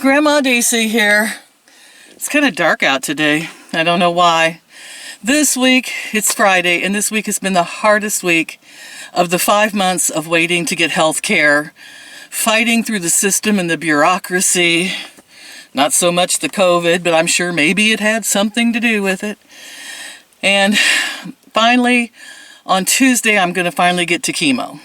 Grandma Daisy here. It's kind of dark out today. I don't know why. This week, it's Friday, and this week has been the hardest week of the 5 months of waiting to get health care, fighting through the system and the bureaucracy. Not so much the COVID, but I'm sure maybe it had something to do with it. And finally, on Tuesday, I'm going to finally get to chemo.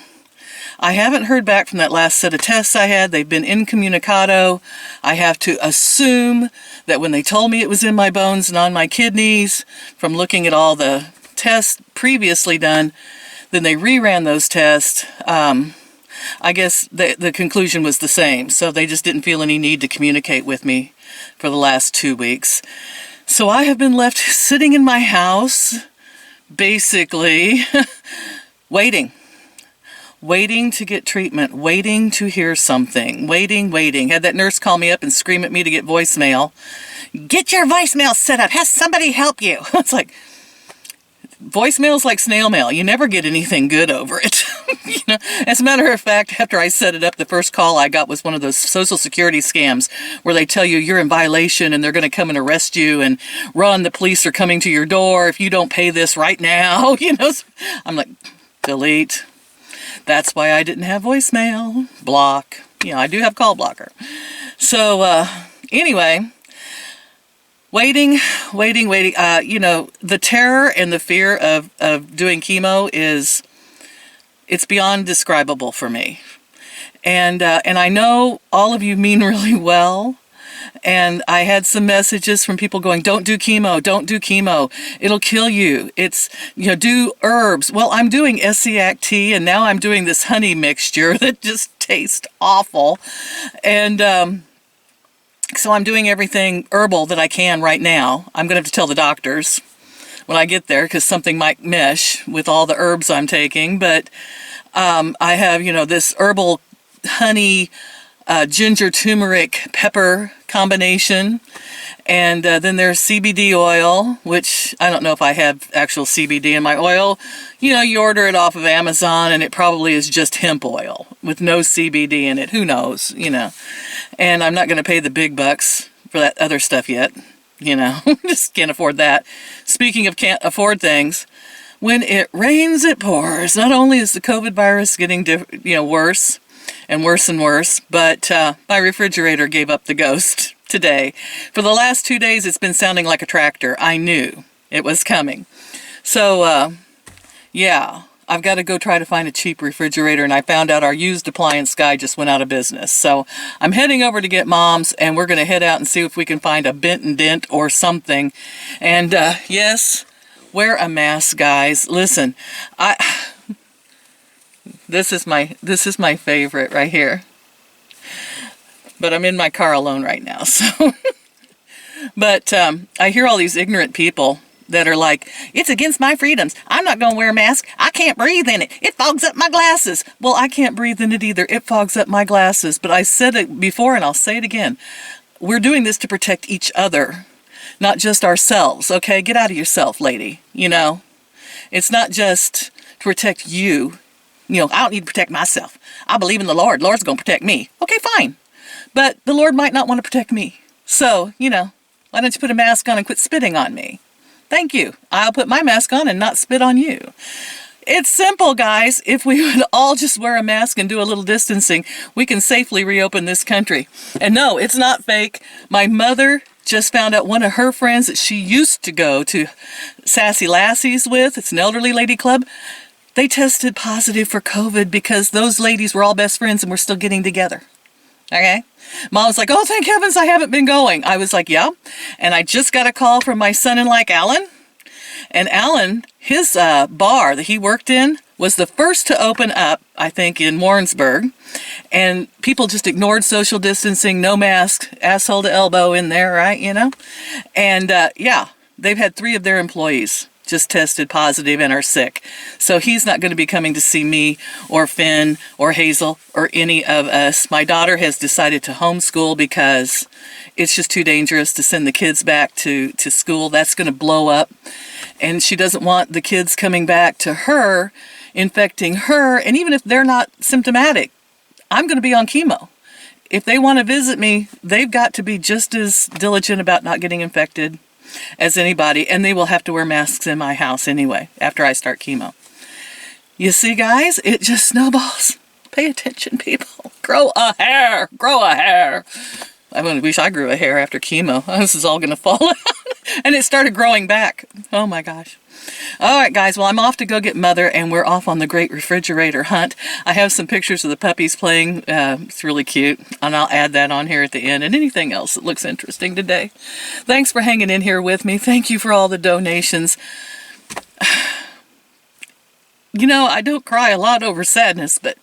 I haven't heard back from that last set of tests I had. They've been incommunicado. I have to assume that when they told me it was in my bones and on my kidneys, from looking at all the tests previously done, then they reran those tests. I guess the conclusion was the same. So they just didn't feel any need to communicate with me for the last 2 weeks. So I have been left sitting in my house, basically, waiting to get treatment, waiting to hear something, waiting. Had that nurse call me up and scream at me to get voicemail. Get your voicemail set up. Has somebody help you? It's like, voicemail's like snail mail. You never get anything good over it. As a matter of fact, after I set it up, the first call I got was one of those Social Security scams where they tell you you're in violation and they're going to come and arrest you and run, the police are coming to your door if you don't pay this right now. I'm like, delete. That's why I didn't have voicemail. Block. I do have call blocker. So, anyway, waiting. The terror and the fear of doing chemo it's beyond describable for me. And I know all of you mean really well. And I had some messages from people going, don't do chemo, it'll kill you. It's, do herbs. Well, I'm doing Essiac tea, and now I'm doing this honey mixture that just tastes awful. And so I'm doing everything herbal that I can right now. I'm going to have to tell the doctors when I get there, because something might mesh with all the herbs I'm taking. But I have, this herbal honey, ginger, turmeric, pepper combination. And then there's CBD oil, which I don't know if I have actual CBD in my oil. You order it off of Amazon and it probably is just hemp oil with no CBD in it. Who knows, And I'm not going to pay the big bucks for that other stuff yet. Just can't afford that. Speaking of can't afford things, when it rains, it pours. Not only is the COVID virus getting worse and worse, but my refrigerator gave up the ghost today. For the last 2 days, it's been sounding like a tractor. I knew it was coming. So, I've got to go try to find a cheap refrigerator, and I found out our used appliance guy just went out of business. So I'm heading over to get Mom's, and we're going to head out and see if we can find a bent and dent or something. And yes, wear a mask, guys. Listen, This is my favorite right here. But I'm in my car alone right now, so. But I hear all these ignorant people that are like, it's against my freedoms. I'm not going to wear a mask. I can't breathe in it. It fogs up my glasses. Well, I can't breathe in it either. It fogs up my glasses. But I said it before and I'll say it again. We're doing this to protect each other, not just ourselves. Okay, get out of yourself, lady. It's not just to protect you. I don't need to protect myself. I believe in the Lord. The Lord's going to protect me. Okay, fine. But the Lord might not want to protect me. So, why don't you put a mask on and quit spitting on me? Thank you. I'll put my mask on and not spit on you. It's simple, guys. If we would all just wear a mask and do a little distancing, we can safely reopen this country. And no, it's not fake. My mother just found out one of her friends that she used to go to Sassy Lassies with, it's an elderly lady club, they tested positive for COVID because those ladies were all best friends and were still getting together. Okay? Mom was like, oh, thank heavens I haven't been going. I was like, yeah. And I just got a call from my son-in-law, Alan. And Alan, his bar that he worked in was the first to open up, I think, in Warrensburg. And people just ignored social distancing, no mask, asshole to elbow in there, right? And they've had 3 of their employees just tested positive and are sick. So he's not going to be coming to see me or Finn or Hazel or any of us. My daughter has decided to homeschool because it's just too dangerous to send the kids back to school. That's going to blow up. And she doesn't want the kids coming back to her, infecting her. And even if they're not symptomatic, I'm going to be on chemo. if they want to visit me, they've got to be just as diligent about not getting infected as anybody, and they will have to wear masks in my house anyway after I start chemo. You see, guys, it just snowballs. Pay attention, people. Grow a hair. Grow a hair. I wish I grew a hair after chemo. This is all going to fall out. And it started growing back. Oh my gosh. All right, guys. Well, I'm off to go get Mother, and we're off on the great refrigerator hunt. I have some pictures of the puppies playing. It's really cute, and I'll add that on here at the end, and anything else that looks interesting today. Thanks for hanging in here with me. Thank you for all the donations. You know, I don't cry a lot over sadness, but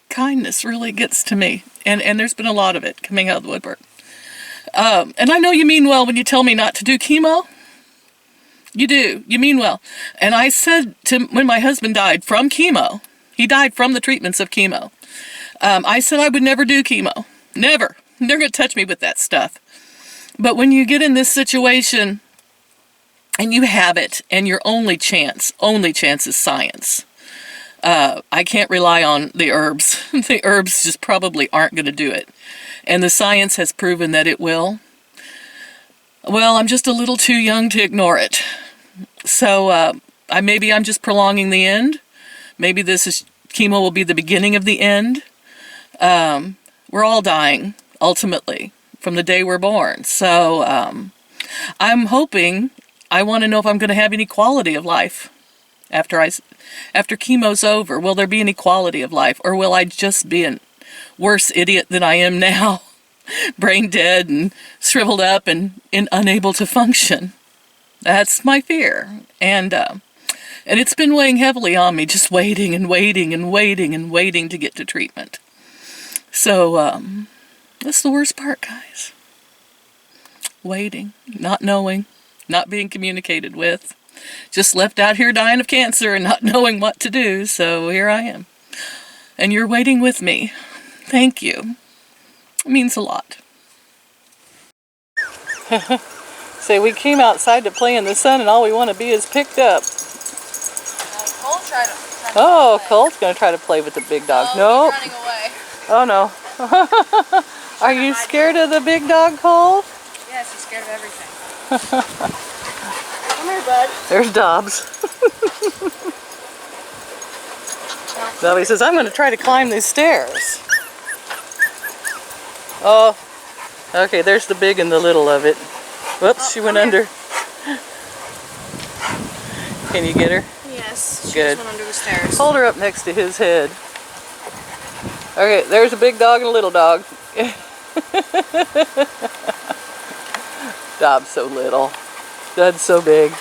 kindness really gets to me, and there's been a lot of it coming out of the woodwork. And I know you mean well when you tell me not to do chemo. You do. You mean well. And I said when my husband died from chemo, he died from the treatments of chemo. I said I would never do chemo. Never. They're going to touch me with that stuff. But when you get in this situation and you have it, and your only chance is science. I can't rely on the herbs. The herbs just probably aren't going to do it. And the science has proven that it will. Well, I'm just a little too young to ignore it. So maybe I'm just prolonging the end. Maybe chemo will be the beginning of the end. We're all dying, ultimately, from the day we're born. So I'm hoping, I want to know if I'm going to have any quality of life after chemo's over. Will there be any quality of life? Or will I just be a worse idiot than I am now? Brain dead and shriveled up and unable to function. That's my fear. And it's been weighing heavily on me, just waiting and waiting and waiting and waiting to get to treatment. So, that's the worst part, guys. Waiting, not knowing, not being communicated with. Just left out here dying of cancer and not knowing what to do, so here I am. And you're waiting with me. Thank you. It means a lot. So we came outside to play in the sun, and all we want to be is picked up. Cole's trying to Cole's going to try to play with the big dog. Nope. He's running away. Oh, no. Are you scared of the big dog, Cole? Yes, he's scared of everything. Come here, bud. There's Dobbs. Dobby says, I'm going to try to climb these stairs. Oh, okay, there's the big and the little of it. Whoops, she went under. Can you get her? Yes, she Good. just went under the stairs. Hold her up next to his head. Okay, there's a big dog and a little dog. Dobbs so little. Dad's so big.